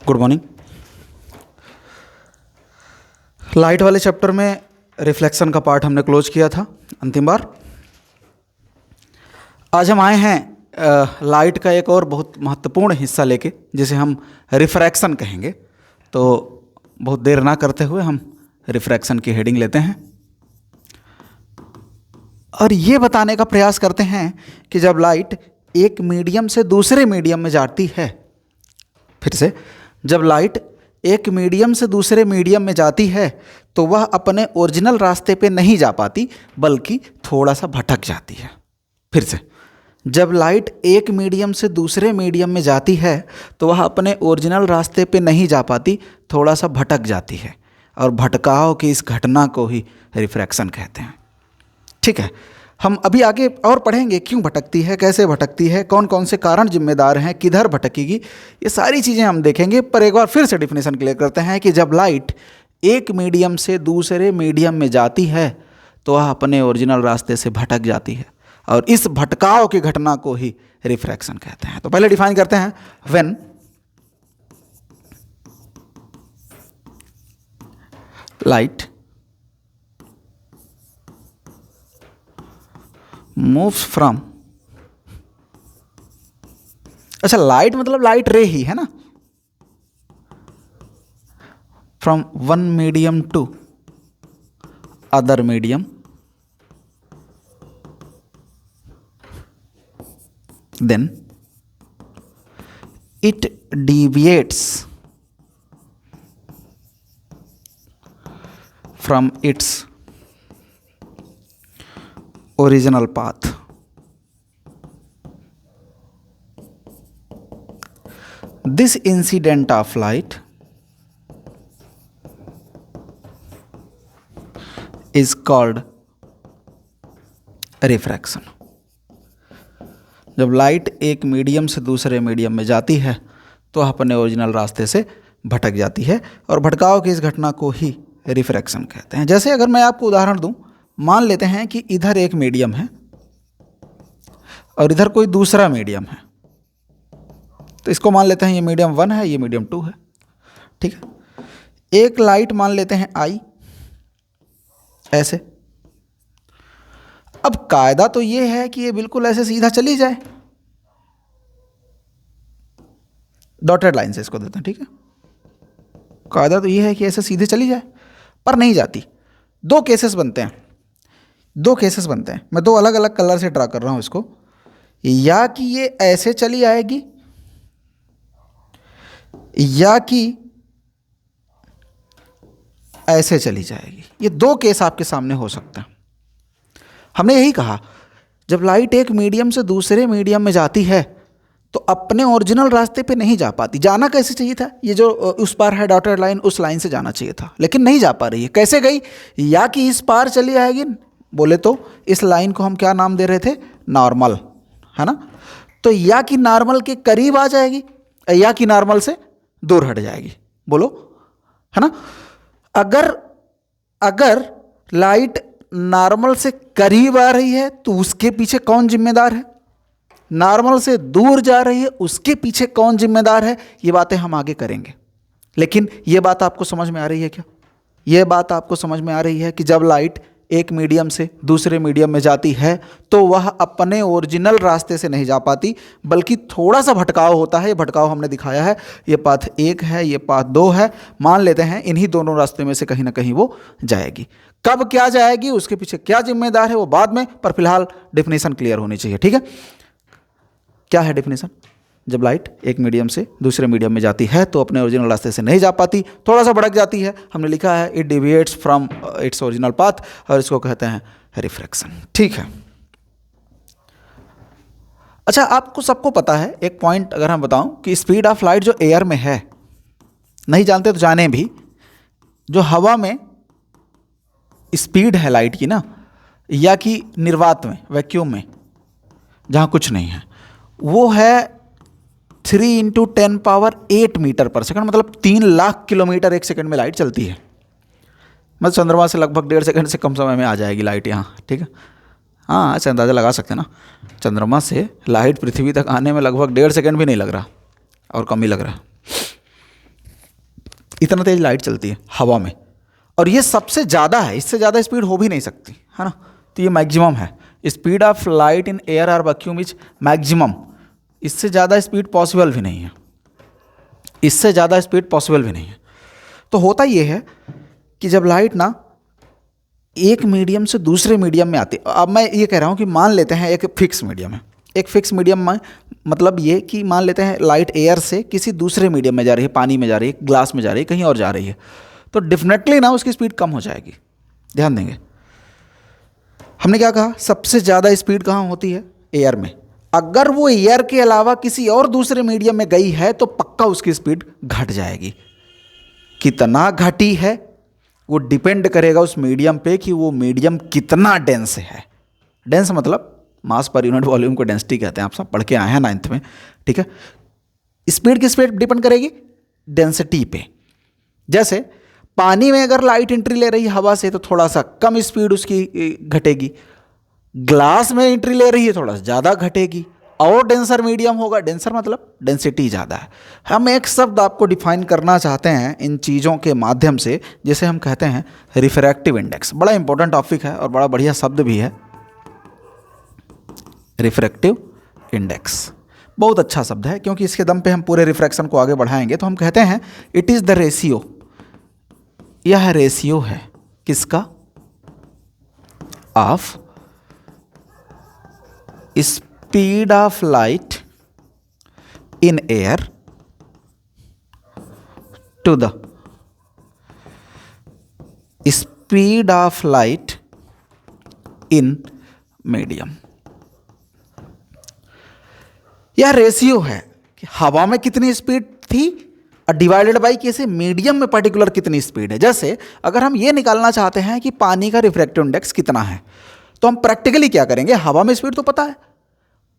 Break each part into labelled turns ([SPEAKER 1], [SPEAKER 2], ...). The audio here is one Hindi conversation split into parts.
[SPEAKER 1] Good morning. लाइट वाले चैप्टर में रिफ्लेक्शन का पार्ट हमने क्लोज किया था अंतिम बार। आज हम आए हैं लाइट का एक और बहुत महत्वपूर्ण हिस्सा लेके, जिसे हम रिफ्रैक्शन कहेंगे। तो बहुत देर ना करते हुए हम रिफ्रैक्शन की हेडिंग लेते हैं और ये बताने का प्रयास करते हैं कि जब लाइट एक मीडियम से दूसरे मीडियम में जाती है, फिर से जब लाइट एक मीडियम से दूसरे मीडियम में जाती है तो वह अपने ओरिजिनल रास्ते पे नहीं जा पाती, बल्कि थोड़ा सा भटक जाती है। फिर से, जब लाइट एक मीडियम से दूसरे मीडियम में जाती है तो वह अपने ओरिजिनल रास्ते पे नहीं जा पाती, थोड़ा सा भटक जाती है। और भटकाव की इस घटना को ही रिफ्रैक्शन कहते हैं। ठीक है, हम अभी आगे और पढ़ेंगे क्यों भटकती है, कैसे भटकती है, कौन कौन से कारण जिम्मेदार हैं, किधर भटकेगी, ये सारी चीज़ें हम देखेंगे। पर एक बार फिर से डेफिनेशन क्लियर करते हैं कि जब लाइट एक मीडियम से दूसरे मीडियम में जाती है तो वह अपने ओरिजिनल रास्ते से भटक जाती है, और इस भटकाव की घटना को ही रिफ्रैक्शन कहते हैं। तो पहले डिफाइन करते हैं, व्हेन लाइट मूव्स फ्रॉम, अच्छा लाइट मतलब लाइट रे ही है ना, from one medium to other medium, then it deviates from its original path. This incident of light is called refraction. जब लाइट एक मीडियम से दूसरे मीडियम में जाती है तो अपने ओरिजिनल रास्ते से भटक जाती है, और भटकाव की इस घटना को ही रिफ्रैक्शन कहते हैं। जैसे अगर मैं आपको उदाहरण दूं, मान लेते हैं कि इधर एक मीडियम है और इधर कोई दूसरा मीडियम है, तो इसको मान लेते हैं ये मीडियम 1 है, ये मीडियम 2 है। ठीक है, एक लाइट मान लेते हैं आई, ऐसे। अब कायदा तो ये है कि ये बिल्कुल ऐसे सीधा चली जाए, डॉटेड लाइन से इसको देते हैं। ठीक है, कायदा तो ये है कि ऐसे सीधे चली जाए, पर नहीं जाती। दो केसेस बनते हैं, मैं दो अलग अलग कलर से ड्रा कर रहा हूं इसको। या कि ये ऐसे चली आएगी, या कि ऐसे चली जाएगी। ये दो केस आपके सामने हो सकते हैं। हमने यही कहा, जब लाइट एक मीडियम से दूसरे मीडियम में जाती है तो अपने ओरिजिनल रास्ते पे नहीं जा पाती। जाना कैसे चाहिए था, ये जो उस पार है डॉटेड लाइन, उस लाइन से जाना चाहिए था, लेकिन नहीं जा पा रही है। कैसे गई, या कि इस पार चली आएगी, बोले तो इस लाइन को हम क्या नाम दे रहे थे, नॉर्मल, है ना। तो या कि नॉर्मल के करीब आ जाएगी, या कि नॉर्मल से दूर हट जाएगी, बोलो, है ना। अगर लाइट नॉर्मल से करीब आ रही है तो उसके पीछे कौन जिम्मेदार है, नॉर्मल से दूर जा रही है उसके पीछे कौन जिम्मेदार है, ये बातें हम आगे करेंगे। लेकिन ये बात आपको समझ में आ रही है क्या, ये बात आपको समझ में आ रही है कि जब लाइट एक मीडियम से दूसरे मीडियम में जाती है तो वह अपने ओरिजिनल रास्ते से नहीं जा पाती, बल्कि थोड़ा सा भटकाव होता है। ये भटकाव हमने दिखाया है, ये पाथ 1 है, ये पाथ 2 है। मान लेते हैं इन्हीं दोनों रास्ते में से कहीं ना कहीं वो जाएगी। कब क्या जाएगी, उसके पीछे क्या जिम्मेदार है, वो बाद में, पर फिलहाल डेफिनेशन क्लियर होनी चाहिए। ठीक है, क्या है डेफिनेशन, जब लाइट एक मीडियम से दूसरे मीडियम में जाती है तो अपने ओरिजिनल रास्ते से नहीं जा पाती, थोड़ा सा भटक जाती है। हमने लिखा है it deviates from its original path, और इसको कहते हैं रिफ्रैक्शन। ठीक है, अच्छा आपको सबको पता है, एक पॉइंट अगर हम बताऊं कि स्पीड ऑफ लाइट जो एयर में है, नहीं जानते तो जाने भी, जो हवा में स्पीड है लाइट की ना, या कि निर्वात में, वैक्यूम में जहाँ कुछ नहीं है, वो है 3 × 10⁸ मीटर पर सेकंड, मतलब 3 लाख किलोमीटर एक सेकंड में लाइट चलती है। मतलब चंद्रमा से लगभग 1.5 सेकंड से कम समय में आ जाएगी लाइट यहाँ। ठीक है, हाँ ऐसे अंदाज़ा लगा सकते हैं ना, चंद्रमा से लाइट पृथ्वी तक आने में लगभग 1.5 सेकंड भी नहीं लग रहा, और कम ही लग रहा। इतना तेज लाइट चलती है हवा में, और ये सबसे ज़्यादा है, इससे ज़्यादा स्पीड हो भी नहीं सकती, है ना। तो ये मैक्सिमम है, speed of light in air और वैक्यूम इज मैक्सिमम। इससे ज़्यादा स्पीड पॉसिबल भी नहीं है, इससे ज़्यादा स्पीड पॉसिबल भी नहीं है। तो होता ये है कि जब लाइट ना एक मीडियम से दूसरे मीडियम में आती है, अब मैं ये कह रहा हूँ कि मान लेते हैं एक फिक्स मीडियम है, एक फिक्स मीडियम में मतलब ये कि मान लेते हैं लाइट एयर से किसी दूसरे मीडियम में जा रही है, पानी में जा रही है, ग्लास में जा रही है, कहीं और जा रही है, तो डेफिनेटली ना उसकी स्पीड कम हो जाएगी। ध्यान देंगे, हमने क्या कहा, सबसे ज़्यादा स्पीड कहाँ होती है, एयर में। अगर वो एयर के अलावा किसी और दूसरे मीडियम में गई है तो पक्का उसकी स्पीड घट जाएगी। कितना घटी है वो डिपेंड करेगा उस मीडियम पे कि वो मीडियम कितना डेंस है। डेंस मतलब मास पर यूनिट वॉल्यूम को डेंसिटी कहते हैं, आप सब पढ़ के आए हैं 9th में, ठीक है। स्पीड किस पे डिपेंड करेगी, डेंसिटी पे। जैसे पानी में अगर लाइट एंट्री ले रही है हवा से तो थोड़ा सा कम स्पीड उसकी घटेगी, ग्लास में एंट्री ले रही है थोड़ा सा ज़्यादा घटेगी, और डेंसर मीडियम होगा, डेंसर मतलब डेंसिटी ज़्यादा है। हम एक शब्द आपको डिफाइन करना चाहते हैं इन चीज़ों के माध्यम से, जिसे हम कहते हैं रिफ्रैक्टिव इंडेक्स। बड़ा इंपॉर्टेंट टॉपिक है और बड़ा बढ़िया शब्द भी है, रिफ्रैक्टिव इंडेक्स। बहुत अच्छा शब्द है क्योंकि इसके दम पे हम पूरे रिफ्रैक्शन को आगे बढ़ाएंगे। तो हम कहते हैं इट इज़ द रेशियो, यह रेशियो है किसका, of speed of light in air to the speed of light in medium. यह रेशियो है कि हवा में कितनी स्पीड थी और डिवाइडेड बाई कैसे मीडियम में पर्टिकुलर कितनी स्पीड है। जैसे अगर हम ये निकालना चाहते हैं कि पानी का रिफ्रैक्टिव इंडेक्स कितना है, तो हम प्रैक्टिकली क्या करेंगे, हवा में स्पीड तो पता है,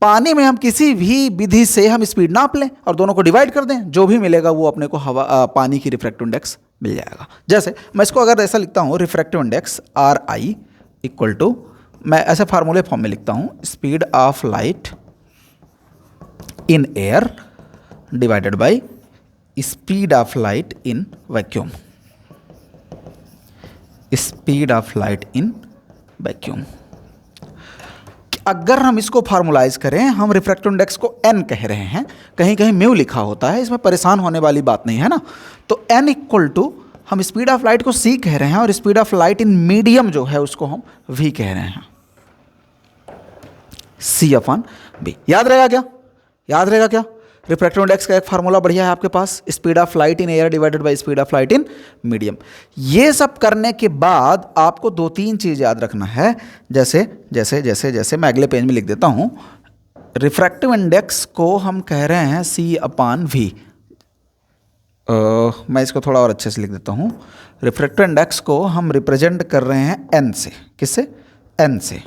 [SPEAKER 1] पानी में हम किसी भी विधि से हम स्पीड नाप लें और दोनों को डिवाइड कर दें, जो भी मिलेगा वो अपने को हवा पानी की रिफ्रैक्टिव इंडेक्स मिल जाएगा। जैसे मैं इसको अगर ऐसा लिखता हूँ, refractive index RI equal to, मैं ऐसे फार्मूले फॉर्म में लिखता हूँ, speed of light in air divided by speed of light in vacuum, speed of light in vacuum. अगर हम इसको फार्मूलाइज करें, हम रिफ्रैक्टिव इंडेक्स को n कह रहे हैं, कहीं कहीं म्यू लिखा होता है, इसमें परेशान होने वाली बात नहीं है ना। तो n इक्वल टू हम स्पीड ऑफ लाइट को c कह रहे हैं और speed of light in medium जो है उसको हम v कह रहे हैं, c/v। याद रहेगा क्या, याद रहेगा क्या, रिफ्रैक्टिव इंडेक्स का एक फार्मूला बढ़िया है आपके पास, speed of light in air divided by speed of light in medium. ये सब करने के बाद आपको 2-3 चीज़ याद रखना है। जैसे जैसे जैसे जैसे मैं अगले पेज में लिख देता हूँ, रिफ्रैक्टिव इंडेक्स को हम कह रहे हैं c/v। मैं इसको थोड़ा और अच्छे से लिख देता हूँ, रिफ्रैक्टिव इंडेक्स को हम रिप्रेजेंट कर रहे हैं n से, किससे, n से,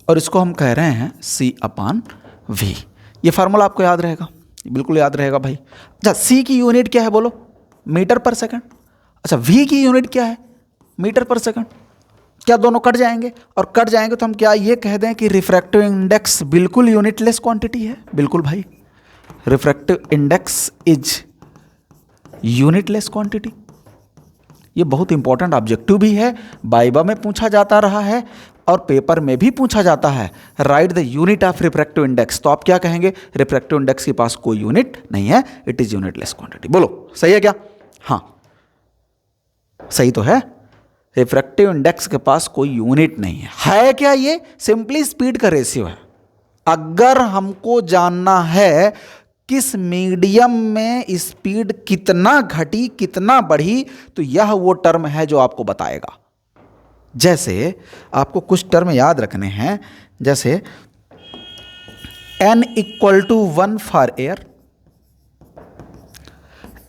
[SPEAKER 1] और इसको हम कह रहे हैं c/v। ये फार्मूला आपको याद रहेगा, बिल्कुल याद रहेगा भाई। अच्छा, c की यूनिट क्या है बोलो, मीटर पर सेकंड। अच्छा, v की यूनिट क्या है, मीटर पर सेकंड। क्या दोनों कट जाएंगे, और कट जाएंगे तो हम क्या ये कह दें कि रिफ्रैक्टिव इंडेक्स बिल्कुल यूनिटलेस क्वांटिटी है। बिल्कुल भाई, refractive index is unitless quantity. ये बहुत इंपॉर्टेंट ऑब्जेक्टिव भी है, बाइबा में पूछा जाता रहा है और पेपर में भी पूछा जाता है, right the unit of refractive index. तो आप क्या कहेंगे, रिफ्रैक्टिव इंडेक्स के पास कोई यूनिट नहीं है, इट इज यूनिटलेस क्वांटिटी। बोलो सही है क्या, हाँ सही तो है, रिफ्रैक्टिव इंडेक्स के पास कोई यूनिट नहीं है क्या, ये सिंपली स्पीड का रेशियो है। अगर हमको जानना है किस मीडियम में स्पीड कितना घटी कितना बढ़ी, तो यह वो टर्म है जो आपको बताएगा। जैसे आपको कुछ टर्म याद रखने हैं, जैसे n equal to 1 for air,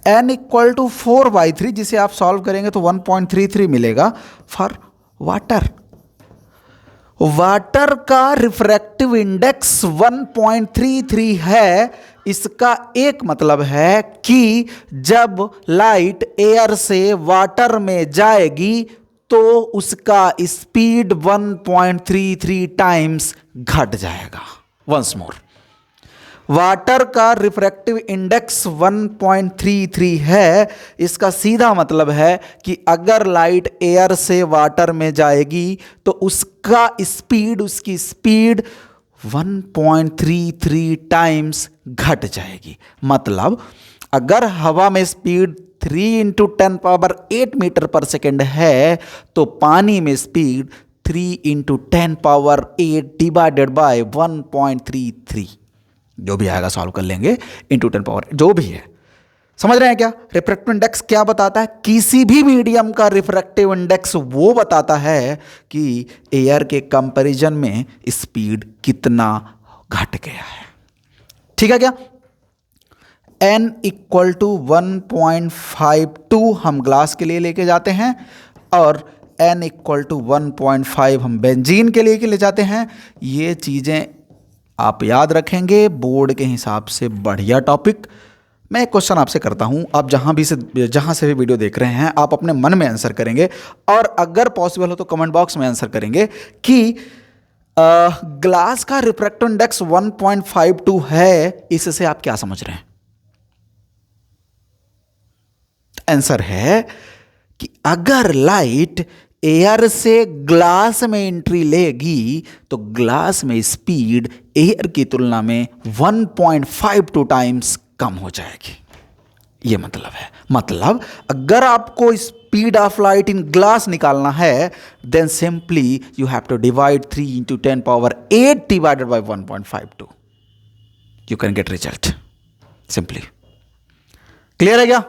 [SPEAKER 1] n equal to 4/3, जिसे आप सॉल्व करेंगे तो 1.33 मिलेगा फॉर वाटर। वाटर का रिफ्रैक्टिव इंडेक्स 1.33 है। इसका एक मतलब है कि जब लाइट एयर से वाटर में जाएगी तो उसका स्पीड 1.33 टाइम्स घट जाएगा। वंस मोर, वाटर का रिफ्रैक्टिव इंडेक्स 1.33 है, इसका सीधा मतलब है कि अगर लाइट एयर से वाटर में जाएगी तो उसकी स्पीड 1.33 टाइम्स घट जाएगी। मतलब अगर हवा में स्पीड 3 × 10⁸ मीटर पर सेकेंड है तो पानी में स्पीड 3 × 10⁸ डिवाइडेड बाय 1.33, जो भी आएगा सॉल्व कर लेंगे, इंटू 10 जो भी है। समझ रहे हैं क्या? रिफ्रैक्टिव इंडेक्स क्या बताता है? किसी भी मीडियम का रिफ्रैक्टिव इंडेक्स वो बताता है कि एयर के कंपैरिजन में स्पीड कितना घट गया है। ठीक है क्या? n = 1.52 हम ग्लास के लिए लेके जाते हैं और n = 1.5 हम बेंजीन के लिए ले जाते हैं। ये चीज़ें आप याद रखेंगे, बोर्ड के हिसाब से बढ़िया टॉपिक। मैं एक क्वेश्चन आपसे करता हूं, आप जहां से भी वीडियो देख रहे हैं आप अपने मन में आंसर करेंगे और अगर पॉसिबल हो तो कमेंट बॉक्स में आंसर करेंगे कि ग्लास का रिफ्रैक्टिव इंडेक्स 1.52 है, इससे आप क्या समझ रहे हैं? आंसर है कि अगर लाइट एयर से ग्लास में एंट्री लेगी तो ग्लास में स्पीड एयर की तुलना में 1.52 टाइम्स कम हो जाएगी। ये मतलब है। मतलब अगर आपको speed of light in glass निकालना है then simply you have to divide 3 × 10⁸ divided by 1.52, you can get result simply. Clear है क्या?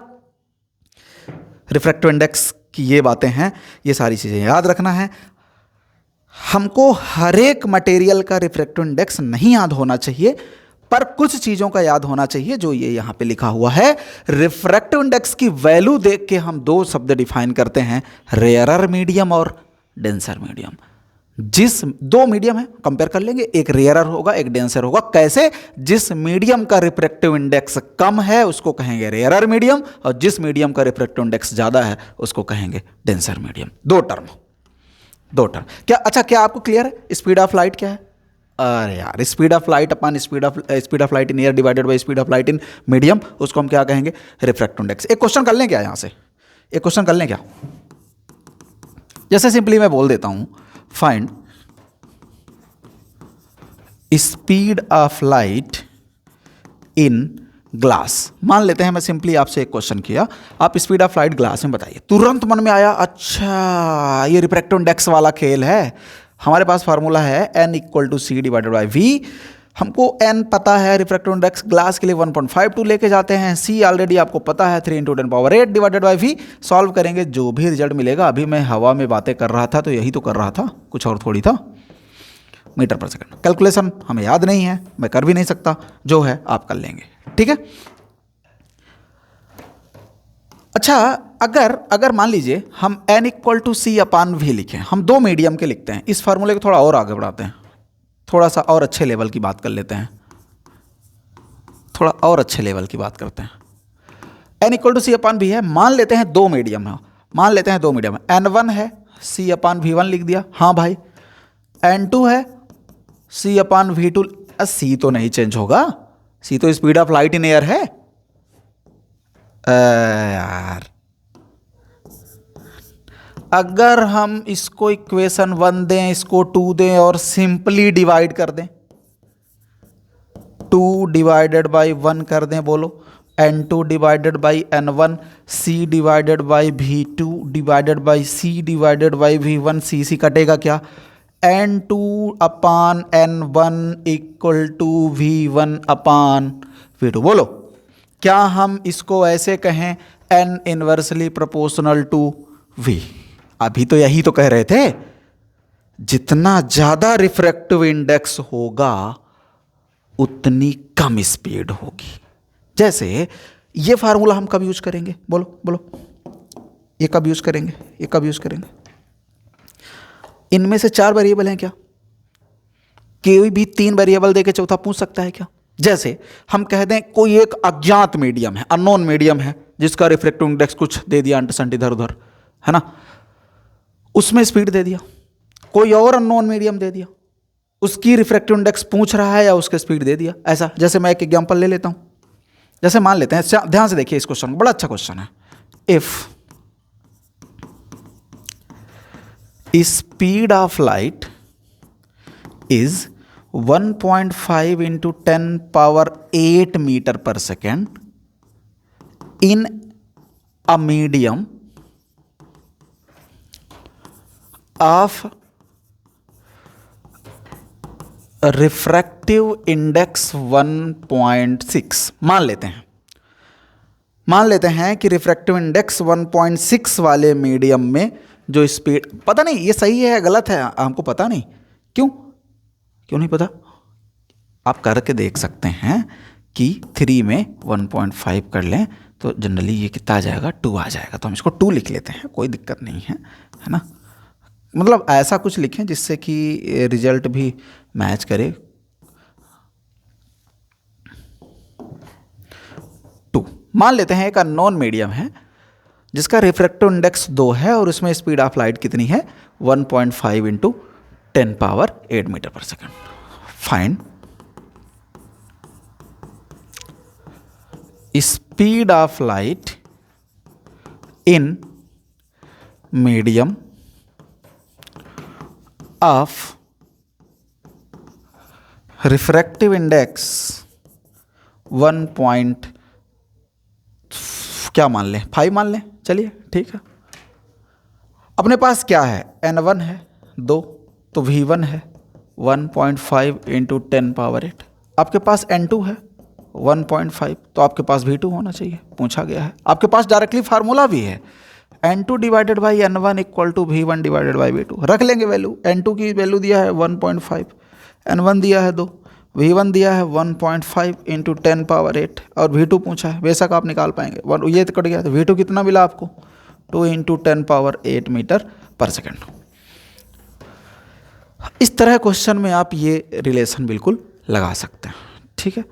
[SPEAKER 1] रिफ्रैक्टिव इंडेक्स की ये बातें हैं, ये सारी चीज़ें याद रखना है। हमको हर एक मटेरियल का रिफ्रैक्टिव इंडेक्स नहीं याद होना चाहिए, पर कुछ चीज़ों का याद होना चाहिए जो ये यहाँ पे लिखा हुआ है। रिफ्रैक्टिव इंडेक्स की वैल्यू देख के हम दो शब्द डिफाइन करते हैं, रेयरर मीडियम और डेंसर मीडियम। जिस दो मीडियम है कंपेयर कर लेंगे, एक रेयरर होगा एक डेंसर होगा। कैसे? जिस मीडियम का रिफ्रैक्टिव इंडेक्स कम है उसको कहेंगे रेयरर मीडियम और जिस मीडियम का रिफ्रैक्टिव इंडेक्स ज़्यादा है उसको कहेंगे डेंसर मीडियम। दो टर्म क्या? अच्छा, क्या आपको क्लियर है स्पीड ऑफ लाइट क्या है? अरे यार, speed of light upon speed of light in air divided by speed of light in medium, उसको हम क्या कहेंगे? Refractive index. एक क्वेश्चन कर लें क्या? यहां से एक क्वेश्चन कर लें क्या? जैसे सिंपली मैं बोल देता हूं, find speed of light in glass. मान लेते हैं मैं सिंपली आपसे एक क्वेश्चन किया, आप स्पीड ऑफ लाइट ग्लास में बताइए। तुरंत मन में आया, अच्छा ये रिफ्रैक्टिव इंडेक्स वाला खेल है। हमारे पास फार्मूला है n = c/v। हमको n पता है, रिफ्रैक्टिव इंडेक्स ग्लास के लिए 1.52 लेके जाते हैं, c ऑलरेडी आपको पता है 3 × 10⁸ डिवाइडेड बाय v। सॉल्व करेंगे जो भी रिजल्ट मिलेगा। अभी मैं हवा में बातें कर रहा था तो यही तो कर रहा था, कुछ और थोड़ी था। मीटर पर सेकंड कैलकुलेशन हमें याद नहीं है, मैं कर भी नहीं सकता, जो है आप कर लेंगे। ठीक है? अच्छा, अगर मान लीजिए हम n = c/v लिखें, हम दो मीडियम के लिखते हैं। इस फार्मूले को थोड़ा और आगे बढ़ाते हैं, थोड़ा सा और अच्छे लेवल की बात कर लेते हैं, थोड़ा और अच्छे लेवल की बात करते हैं। n = c/v है, मान लेते हैं दो मीडियम है, n1 है c/v1 लिख दिया। हाँ भाई, n2 है c/v2। c तो नहीं चेंज होगा, c तो speed of light in air है। यार, अगर हम इसको इक्वेशन 1 दें, इसको 2 दें और सिंपली डिवाइड कर दें, 2 डिवाइडेड बाई 1 कर दें, बोलो n2 divided by n1, c divided by v2 divided by c divided by v1, c कटेगा क्या? n2/n1 = v1/v2। बोलो, क्या हम इसको ऐसे कहें n inversely proportional to v? अभी तो यही तो कह रहे थे, जितना ज्यादा रिफ्रैक्टिव इंडेक्स होगा उतनी कम स्पीड होगी। जैसे ये फार्मूला हम कब यूज करेंगे? बोलो ये कब यूज करेंगे? इनमें से 4 वेरिएबल हैं क्या? कोई भी 3 वेरिएबल देके चौथा पूछ सकता है क्या? जैसे हम कह दें कोई एक अज्ञात मीडियम है, अननोन मीडियम है, जिसका रिफ्रैक्टिव इंडेक्स कुछ दे दिया, अंट इधर उधर है ना, उसमें स्पीड दे दिया। कोई और अननोन मीडियम दे दिया, उसकी रिफ्रैक्टिव इंडेक्स पूछ रहा है या उसके स्पीड दे दिया, ऐसा। जैसे मैं एक एग्जांपल ले लेता हूँ, जैसे मान लेते हैं, ध्यान से देखिए इस क्वेश्चन को, बड़ा अच्छा क्वेश्चन है। If speed of light is 1.5 into 10⁸ metre per second in a medium of refractive index 1.6, मान लेते हैं कि रिफ्रैक्टिव इंडेक्स 1.6 वाले मीडियम में जो स्पीड, पता नहीं ये सही है या गलत है, हमको पता नहीं। क्यों नहीं पता? आप करके देख सकते हैं कि 3 में 1.5 कर लें तो जनरली ये कितना आ जाएगा, 2 आ जाएगा। तो हम इसको 2 लिख लेते हैं, कोई दिक्कत नहीं है, है ना। मतलब ऐसा कुछ लिखें जिससे कि रिजल्ट भी मैच करे। 2 मान लेते हैं, एक अननोन मीडियम है जिसका रिफ्रैक्टिव इंडेक्स 2 है और उसमें स्पीड ऑफ लाइट कितनी है, 1.5 into 10⁸ metre per second. Find speed of light in medium of refractive index 1. क्या मान लें, 5 मान लें, चलिए ठीक है। अपने पास क्या है, n1 है 2, तो v1 है 1.5 इंटू 10⁸। आपके पास n2 है 1.5, तो आपके पास v2 होना चाहिए, पूछा गया है। आपके पास डायरेक्टली फार्मूला भी है, n2 divided by n1 equal to v1 divided by v2। रख लेंगे वैल्यू, n2 की वैल्यू दिया है 1.5, n1 दिया है 2, v1 दिया है 1.5 इंटू 10⁸ और v2 पूछा है, बेशक आप निकाल पाएंगे। ये तो कट गया, तो v2 कितना मिला आपको, 2 इंटू 10⁸ मीटर पर सेकेंड। इस तरह क्वेश्चन में आप ये रिलेशन बिल्कुल लगा सकते हैं, ठीक है।